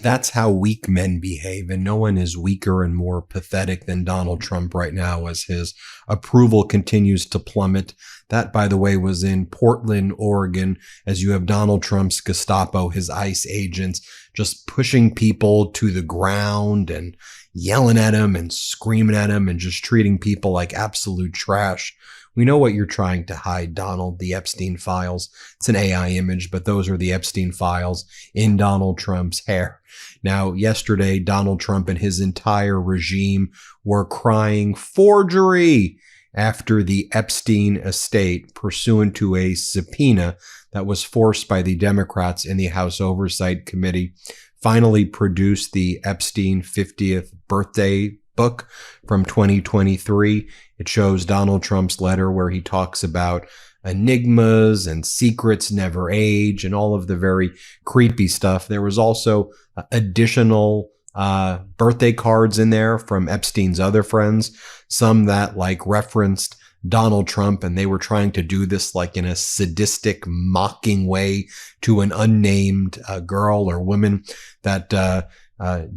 That's how weak men behave, and no one is weaker and more pathetic than Donald Trump right now as his approval continues to plummet. That, by the way, was in Portland, Oregon, as you have Donald Trump's Gestapo, his ICE agents, just pushing people to the ground and yelling at him and screaming at him and just treating people like absolute trash. We know what you're trying to hide, Donald, the Epstein files. It's an AI image, but those are the Epstein files in Donald Trump's hair. Now, yesterday, Donald Trump and his entire regime were crying forgery after the Epstein estate, pursuant to a subpoena that was forced by the Democrats in the House Oversight Committee, finally produced the Epstein 50th birthday book from 2023. It shows Donald Trump's letter where he talks about enigmas and secrets never age and all of the very creepy stuff. There was also additional birthday cards in there from Epstein's other friends, some that like referenced Donald Trump, and they were trying to do this like in a sadistic, mocking way to an unnamed girl or woman that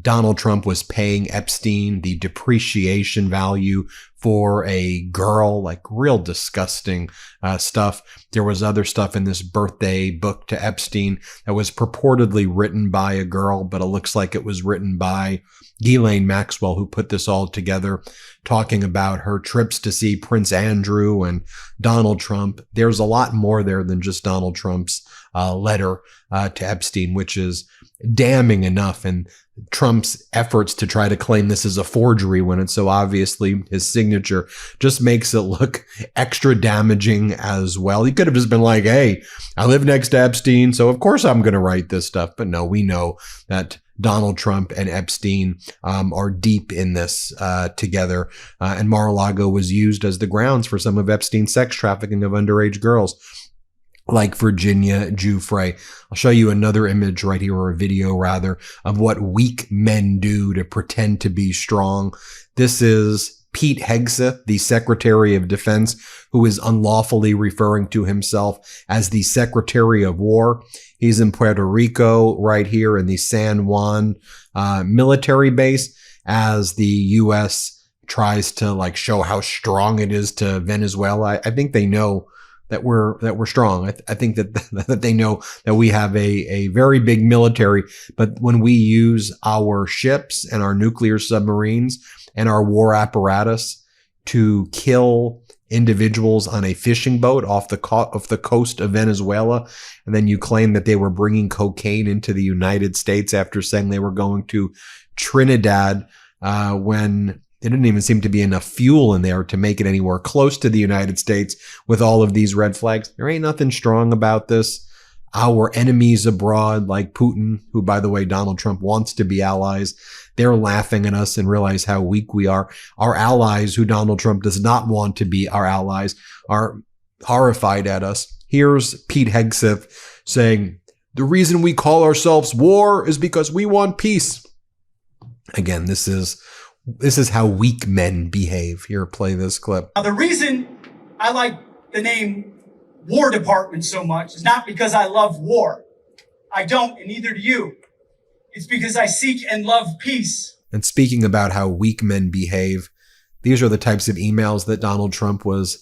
Donald Trump was paying Epstein the depreciation value for a girl, like real disgusting stuff. There was other stuff in this birthday book to Epstein that was purportedly written by a girl, but it looks like it was written by Ghislaine Maxwell, who put this all together, talking about her trips to see Prince Andrew and Donald Trump. There's a lot more there than just Donald Trump's letter to Epstein, which is damning enough. And Trump's efforts to try to claim this is a forgery when it's so obviously his signature just makes it look extra damaging as well. He could have just been like, hey, I live next to Epstein, so of course I'm going to write this stuff. But no, we know that Donald Trump and Epstein are deep in this together. And Mar-a-Lago was used as the grounds for some of Epstein's sex trafficking of underage girls, like Virginia Giuffre. I'll show you another image right here, or a video rather, of what weak men do to pretend to be strong. This is Pete Hegseth, the Secretary of Defense, who is unlawfully referring to himself as the Secretary of War. He's in Puerto Rico right here in the San Juan military base as the U.S. tries to like show how strong it is to Venezuela. I think they know that we're strong. I think that they know that we have a very big military, but when we use our ships and our nuclear submarines and our war apparatus to kill individuals on a fishing boat off the coast of Venezuela, and then you claim that they were bringing cocaine into the United States after saying they were going to Trinidad, when there didn't even seem to be enough fuel in there to make it anywhere close to the United States with all of these red flags. There ain't nothing strong about this. Our enemies abroad, like Putin, who, by the way, Donald Trump wants to be allies, they're laughing at us and realize how weak we are. Our allies, who Donald Trump does not want to be our allies, are horrified at us. Here's Pete Hegseth saying, the reason we call ourselves war is because we want peace. Again, this is how weak men behave. Here, play this clip. Now, the reason I like the name War Department so much is not because I love war. I don't, and neither do you. It's because I seek and love peace. And speaking about how weak men behave, these are the types of emails that Donald Trump was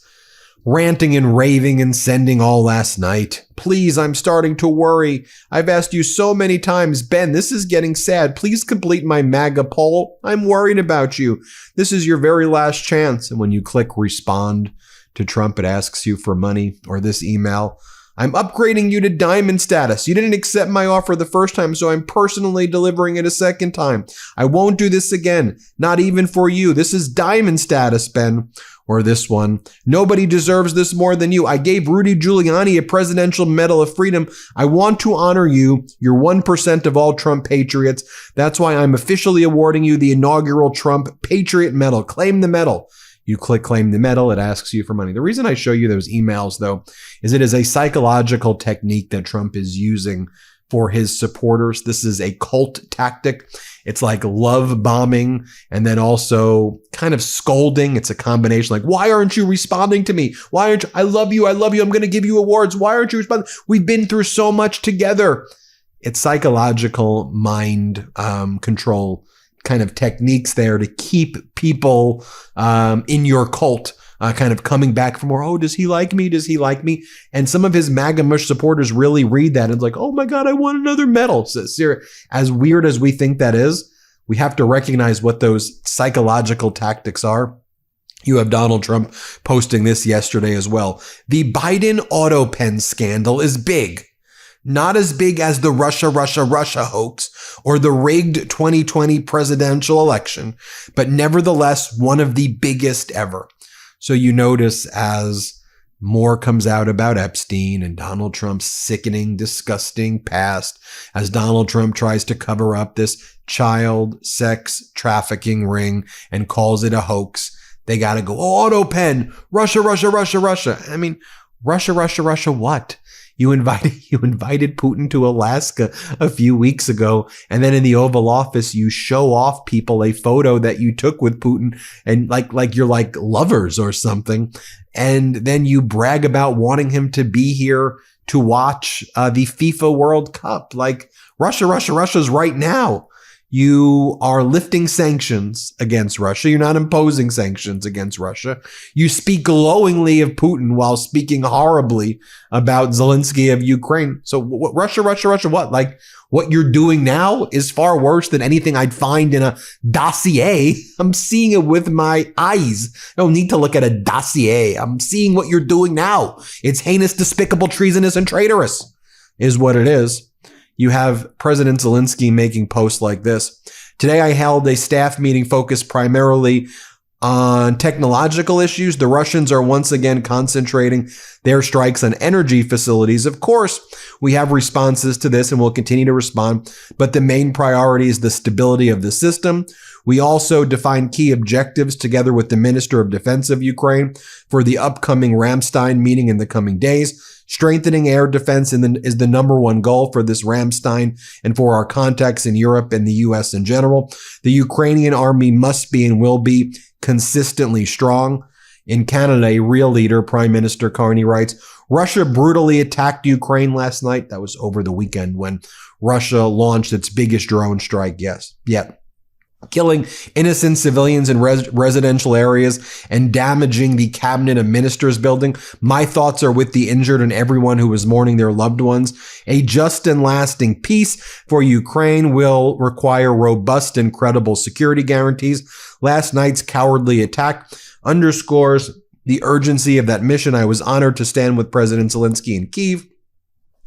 ranting and raving and sending all last night. Please, I'm starting to worry. I've asked you so many times, Ben, this is getting sad. Please complete my MAGA poll. I'm worried about you. This is your very last chance. And when you click respond to Trump, it asks you for money. Or this email, I'm upgrading you to diamond status. You didn't accept my offer the first time, so I'm personally delivering it a second time. I won't do this again. Not even for you. This is diamond status, Ben. Or this one, nobody deserves this more than you. I gave Rudy Giuliani a Presidential Medal of Freedom. I want to honor you. You're 1% of all Trump patriots. That's why I'm officially awarding you the inaugural Trump Patriot Medal. Claim the medal. You click claim the medal, it asks you for money. The reason I show you those emails, though, is it is a psychological technique that Trump is using for his supporters. This is a cult tactic. It's like love bombing and then also kind of scolding. It's a combination like, why aren't you responding to me? Why aren't you? I love you. I love you. I'm going to give you awards. Why aren't you responding? We've been through so much together. It's psychological mind control kind of techniques there to keep people in your cult kind of coming back for more. Oh, does he like me? Does he like me? And some of his MAGA mush supporters really read that and it's like, oh my God, I want another medal. So, as weird as we think that is, we have to recognize what those psychological tactics are. You have Donald Trump posting this yesterday as well. The Biden auto pen scandal is big. Not as big as the Russia hoax or the rigged 2020 presidential election, but nevertheless one of the biggest ever. So you notice as more comes out about Epstein and Donald Trump's sickening, disgusting past, as Donald Trump tries to cover up this child sex trafficking ring and calls it a hoax, they got to go, oh, auto pen, Russia. I mean, Russia, what? You invited Putin to Alaska a few weeks ago, and then in the Oval Office, you show off people a photo that you took with Putin, and like you're like lovers or something, and then you brag about wanting him to be here to watch the FIFA World Cup. Like Russia's right now. You are lifting sanctions against Russia. You're not imposing sanctions against Russia. You speak glowingly of Putin while speaking horribly about Zelensky of Ukraine. So Russia, what? Like what you're doing now is far worse than anything I'd find in a dossier. I'm seeing it with my eyes. I don't need to look at a dossier. I'm seeing what you're doing now. It's heinous, despicable, treasonous, and traitorous is what it is. You have President Zelensky making posts like this. Today, I held a staff meeting focused primarily on technological issues. The Russians are once again concentrating their strikes on energy facilities. Of course, we have responses to this and will continue to respond, but the main priority is the stability of the system. We also define key objectives together with the Minister of Defense of Ukraine for the upcoming Ramstein meeting in the coming days. Strengthening air defense is the number one goal for this Ramstein and for our contacts in Europe and the U.S. in general. The Ukrainian army must be and will be consistently strong. In Canada, a real leader, Prime Minister Carney, writes, Russia brutally attacked Ukraine last night. That was over the weekend when Russia launched its biggest drone strike. Killing innocent civilians in residential areas and damaging the Cabinet of Ministers building. My thoughts are with the injured and everyone who is mourning their loved ones. A just and lasting peace for Ukraine will require robust and credible security guarantees. Last night's cowardly attack underscores the urgency of that mission. I was honored to stand with President Zelensky in Kyiv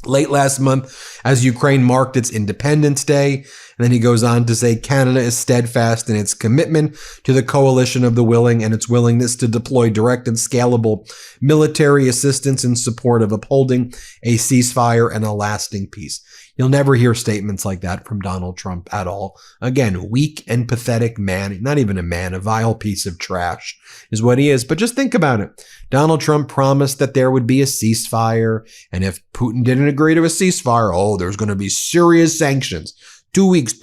late last month as Ukraine marked its Independence Day. And then he goes on to say Canada is steadfast in its commitment to the coalition of the willing and its willingness to deploy direct and scalable military assistance in support of upholding a ceasefire and a lasting peace. You'll never hear statements like that from Donald Trump at all. Again, weak and pathetic man, not even a man, a vile piece of trash is what he is. But just think about it. Donald Trump promised that there would be a ceasefire. And if Putin didn't agree to a ceasefire, there's going to be serious sanctions. 2 weeks.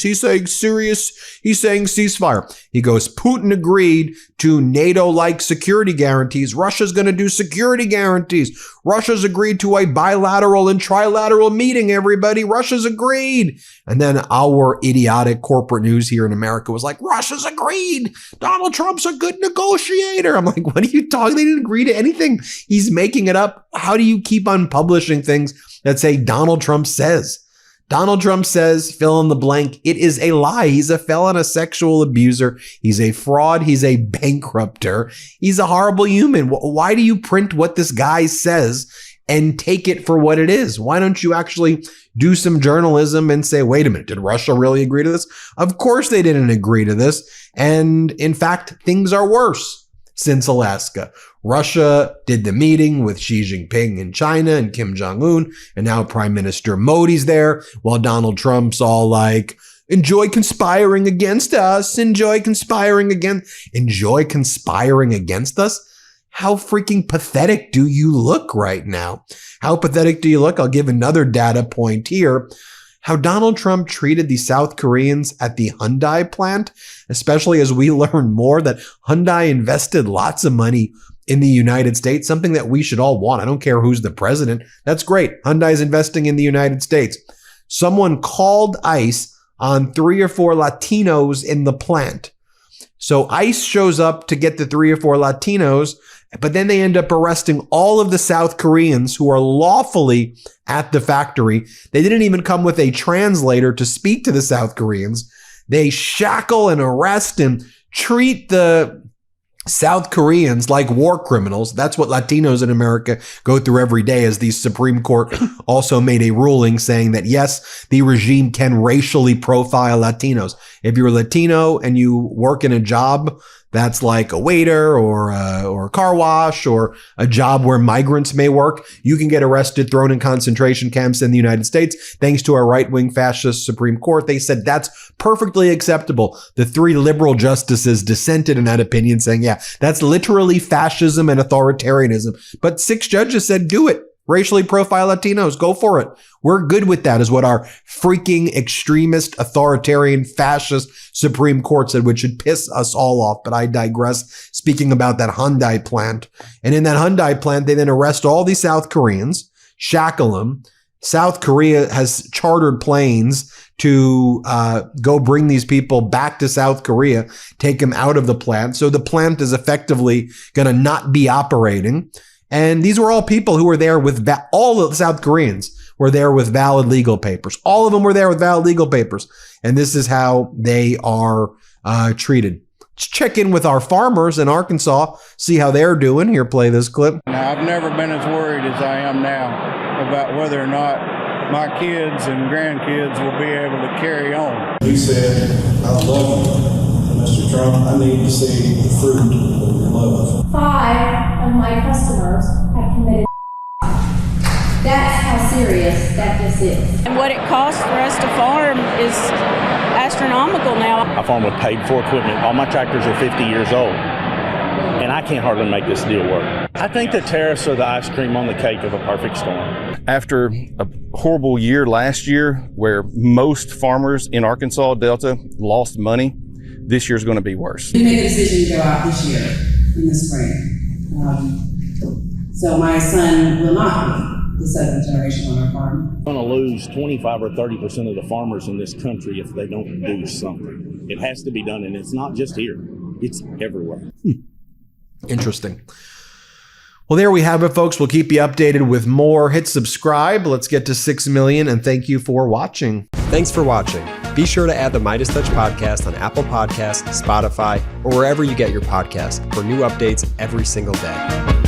He's saying serious. He's saying ceasefire. He goes, Putin agreed to NATO-like security guarantees. Russia's going to do security guarantees. Russia's agreed to a bilateral and trilateral meeting, everybody. Russia's agreed. And then our idiotic corporate news here in America was like, Russia's agreed. Donald Trump's a good negotiator. I'm like, what are you talking? They didn't agree to anything. He's making it up. How do you keep on publishing things that say Donald Trump says? Donald Trump says, fill in the blank, it is a lie. He's a felon, a sexual abuser. He's a fraud. He's a bankrupter. He's a horrible human. Why do you print what this guy says and take it for what it is? Why don't you actually do some journalism and say, wait a minute, did Russia really agree to this? Of course they didn't agree to this. And in fact, things are worse since Alaska. Russia did the meeting with Xi Jinping in China and Kim Jong-un, and now Prime Minister Modi's there, while Donald Trump's all like, enjoy conspiring against us, enjoy conspiring against us. How freaking pathetic do you look right now? How pathetic do you look? I'll give another data point here. How Donald Trump treated the South Koreans at the Hyundai plant, especially as we learn more that Hyundai invested lots of money in the United States, something that we should all want. I don't care who's the president. That's great. Hyundai's investing in the United States. Someone called ICE on 3 or 4 Latinos in the plant. So ICE shows up to get the 3 or 4 Latinos, but then they end up arresting all of the South Koreans who are lawfully at the factory. They didn't even come with a translator to speak to the South Koreans. They shackle and arrest and treat the South Koreans like war criminals. That's what Latinos in America go through every day, as the Supreme Court also made a ruling saying that, yes, the regime can racially profile Latinos. If you're Latino and you work in a job that's like a waiter or a car wash or a job where migrants may work, you can get arrested, thrown in concentration camps in the United States. Thanks to our right-wing fascist Supreme Court, they said that's perfectly acceptable. The 3 liberal justices dissented in that opinion, saying, yeah, that's literally fascism and authoritarianism. But 6 judges said, do it. Racially profile Latinos. Go for it. We're good with that, is what our freaking extremist, authoritarian, fascist Supreme Court said, which should piss us all off. But I digress. Speaking about that Hyundai plant. And in that Hyundai plant, they then arrest all these South Koreans, shackle them. South Korea has chartered planes to go bring these people back to South Korea, take them out of the plant. So the plant is effectively going to not be operating. And these were all people who were there with all of the South Koreans were there with valid legal papers. All of them were there with valid legal papers. And this is how they are treated. Let's check in with our farmers in Arkansas, see how they're doing. Here, play this clip. Now, I've never been as worried as I am now about whether or not my kids and grandkids will be able to carry on. He said, I love you, Mr. Trump. I need to see the fruit of your love. 5 of my customers have committed. That's how serious that this is. And what it costs for us to farm is astronomical now. I farm with paid-for equipment. All my tractors are 50 years old, and I can't hardly make this deal work. I think the tariffs are the ice cream on the cake of a perfect storm. After a horrible year last year where most farmers in Arkansas Delta lost money, this year's going to be worse. We made a decision to go out this year in the spring. So my son will not be the 7th generation on our farm. We're going to lose 25 or 30% of the farmers in this country if they don't do something. It has to be done, and it's not just here. It's everywhere. Interesting. Well, there we have it, folks. We'll keep you updated with more. Hit subscribe. Let's get to 6 million, and thank you for watching. Thanks for watching. Be sure to add the MeidasTouch podcast on Apple Podcasts, Spotify, or wherever you get your podcasts for new updates every single day.